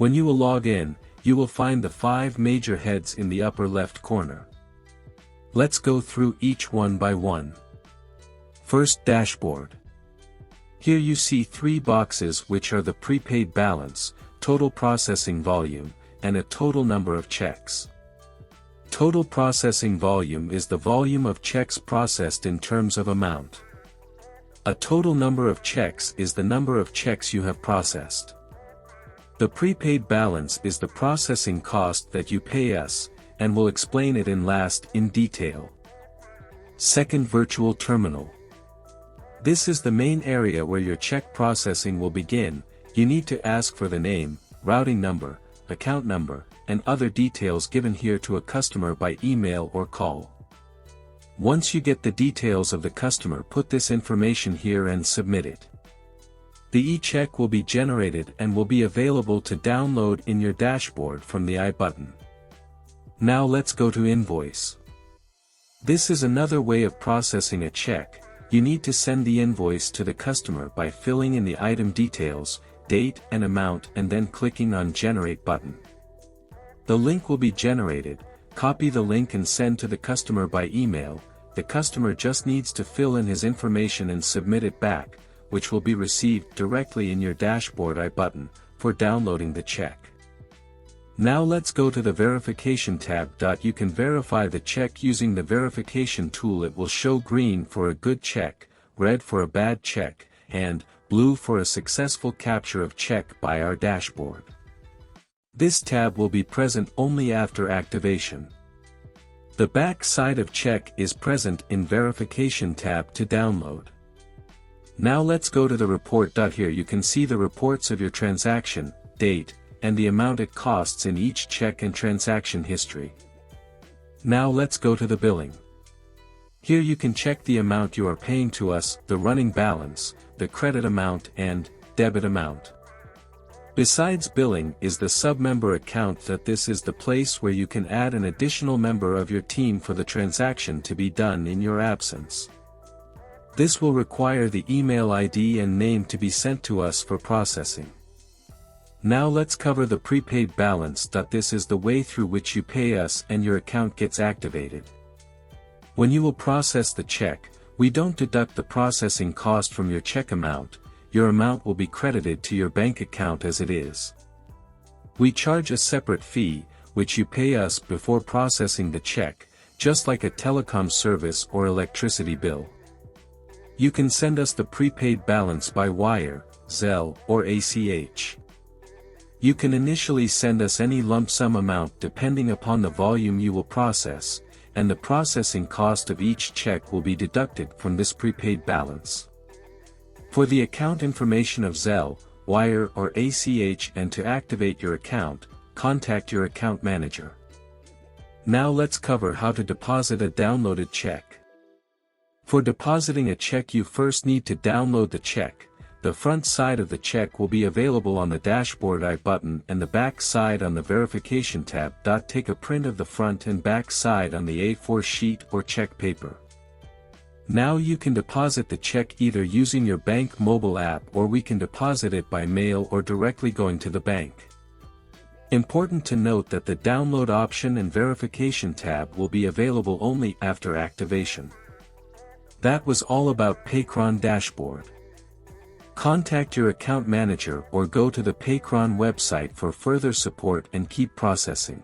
When you will log in, you will find the 5 major heads in the upper left corner. Let's go through each one by one. First, dashboard. Here you see 3 boxes which are the prepaid balance, total processing volume, and a total number of checks. Total processing volume is the volume of checks processed in terms of amount. A total number of checks is the number of checks you have processed. The prepaid balance is the processing cost that you pay us, and we'll explain it in detail. Second, virtual terminal. This is the main area where your check processing will begin. You need to ask for the name, routing number, account number, and other details given here to a customer by email or call. Once you get the details of the customer, put this information here and submit it. The echeck will be generated and will be available to download in your dashboard from the I button. Now let's go to invoice. This is another way of processing a check. You need to send the invoice to the customer by filling in the item details, date and amount, and then clicking on Generate button. The link will be generated. Copy the link and send to the customer by email. The customer just needs to fill in his information and submit it back, which will be received directly in your dashboard I button, for downloading the check. Now let's go to the verification tab. You can verify the check using the verification tool. It will show green for a good check, red for a bad check, and blue for a successful capture of check by our dashboard. This tab will be present only after activation. The back side of check is present in verification tab to download. Now let's go to the report. Here you can see the reports of your transaction, date, and the amount it costs in each check and transaction history. Now let's go to the billing. Here you can check the amount you are paying to us, the running balance, the credit amount and debit amount. Besides billing is the sub-member account. This is the place where you can add an additional member of your team for the transaction to be done in your absence. This will require the email ID and name to be sent to us for processing. Now let's cover the prepaid balance. This is the way through which you pay us and your account gets activated. When you will process the check, we don't deduct the processing cost from your check amount. Your amount will be credited to your bank account as it is. We charge a separate fee, which you pay us before processing the check, just like a telecom service or electricity bill. You can send us the prepaid balance by wire, Zelle, or ACH. You can initially send us any lump sum amount depending upon the volume you will process, and the processing cost of each check will be deducted from this prepaid balance. For the account information of Zelle, wire or ACH and to activate your account, contact your account manager. Now let's cover how to deposit a downloaded check. For depositing a check you first need to download the check. The front side of the check will be available on the dashboard I button and the back side on the verification tab. Take a print of the front and back side on the A4 sheet or check paper. Now you can deposit the check either using your bank mobile app, or we can deposit it by mail or directly going to the bank. Important to note that the download option and verification tab will be available only after activation. That was all about Paycron dashboard. Contact your account manager or go to the Paycron website for further support and keep processing.